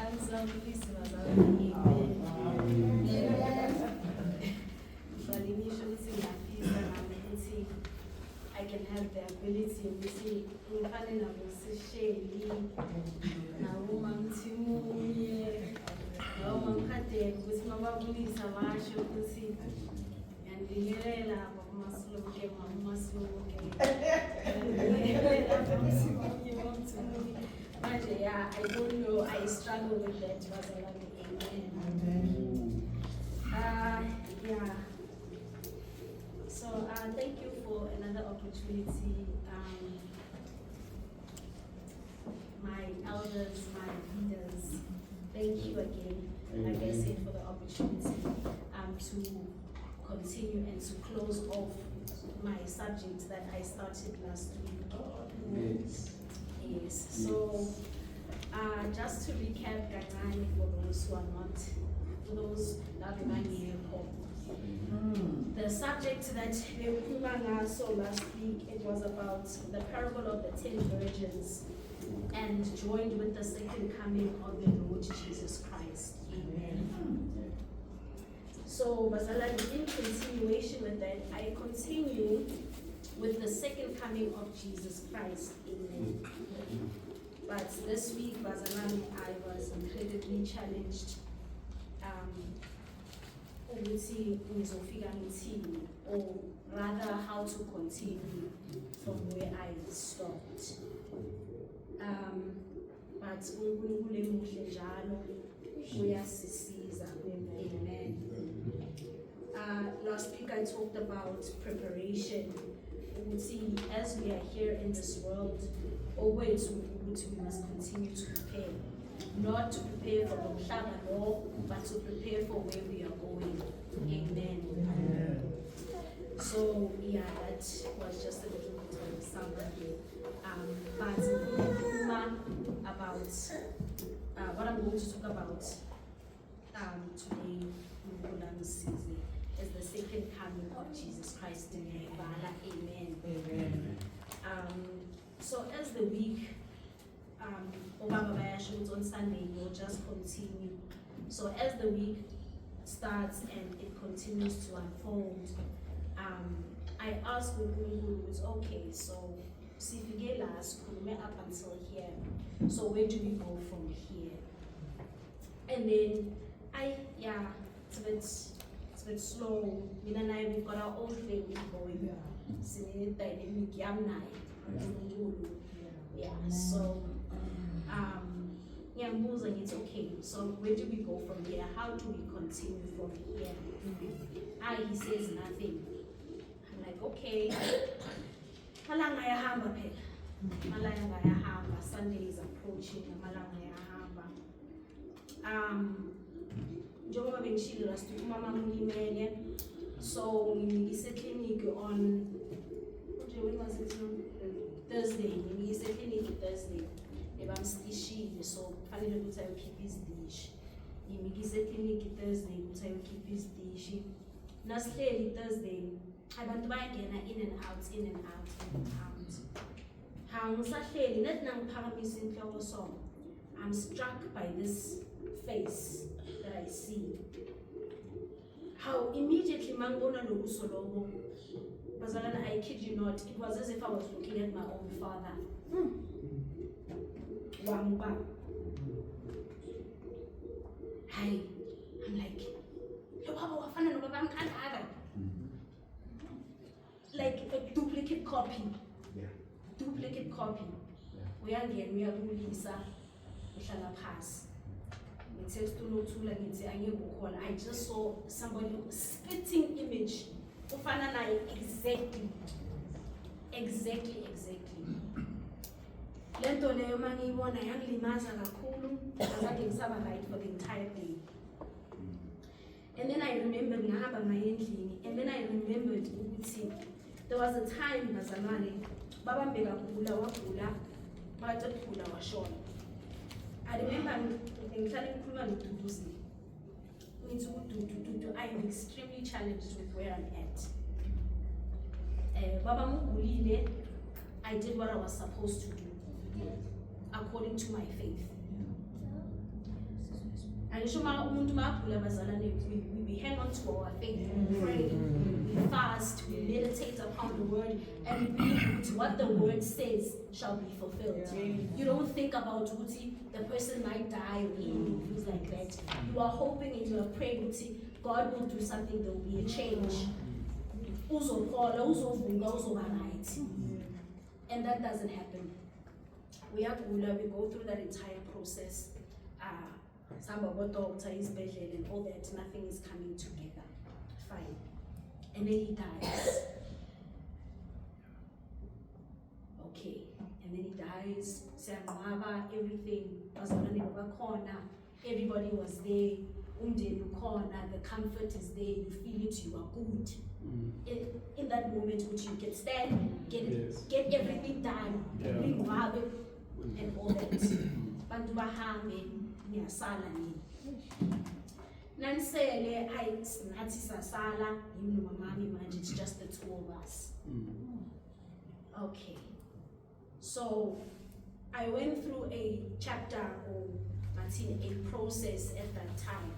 Angizabulisi bazalwane. Amen. Ngisho ukuthi ngiyafisa nami ukuthi I can have the ability ukuthi ngifane nabo sisheli nawo mangithimunye nawo mangikadeka ukuthi mababulisa basho ukuthi ngiyandingelela bakumasuluke makumasuluke manje yeah, I don't know, I struggle with that bazalwane. Amen. Yeah. So thank you for another opportunity. My elders, my leaders, thank you again, like I said, for the opportunity to continue and to close off my subject that I started last week. Yes. So just to recap, Gagani, for those who are not, for those that remind me of the subject that we saw last week, it was about the parable of the 10 virgins and joined with the second coming of the Lord Jesus Christ. Amen. So, Bazalani, in continuation with that, I continue with the second coming of Jesus Christ. Amen. But this week, Bazalani, I was incredibly challenged. Or rather how to continue from where I stopped. But amen. Last week I talked about preparation. As we are here in this world, always we must continue to prepare. Not to prepare for the law, but to prepare for where we are going. Amen. So yeah, that was just a little bit of a summary. But about what I'm going to talk about today is the second coming of Jesus Christ. Amen. So as the week on Sunday, we'll just continue. So as the week starts and it continues to unfold, I asked Google, it's okay, so up until here. So where do we go from here? And then it's a bit slow. Me and I, we've got our own thing going. So and it's okay. So where do we go from here? How do we continue from here? He says nothing. I'm like, okay. Sunday is approaching. So we clinic on when was it? Thursday. We clinic Thursday. So finally we keep his dish. He clinic Thursday, we keep his dish. Thursday, I want to buy again in and out. I'm struck by this face that I see. How immediately Mangona Lugusolobo, Bazalana, I kid you not, it was as if I was looking at my own father. Wamba. Hi. I'm like, like a duplicate copy. Duplicate copy. We are again, we are Lisa, pass. I just saw somebody spitting image. Exactly. Lento leyo mangiyibona yangilimaza kakhulu, azange ngisaba right for the entire day. And then I remembered ngahamba ngayendlini, and then I remembered ukuthi there was a time bazalwane babambe kakhulu wagula, bathi ukugula washona. I remember ngihlale ngikhuluma noDuduzi. I am extremely challenged with where I'm at. Baba mugulile, I did what I was supposed to do. According to my faith. we hang on to our faith, we pray, we fast, we meditate upon the word, and we believe that what the word says shall be fulfilled. You don't think about Uti, the person might die or things like that. You are hoping and you are praying Uti, God will do something, there will be a change. And that doesn't happen. We go through that entire process. Some about doctor is bedridden and all that, nothing is coming together. Fine. And then he dies. Okay. And then he dies. Everything. Everybody was there. The comfort is there. You feel it, you are good. In that moment which you can stand, get everything done, and all that. Bantu bahambe ngiyasala nini. Nanisele nathi sasala yimi nomamami manje, it's just the two of us. Okay. So I went through a chapter or a process at that time.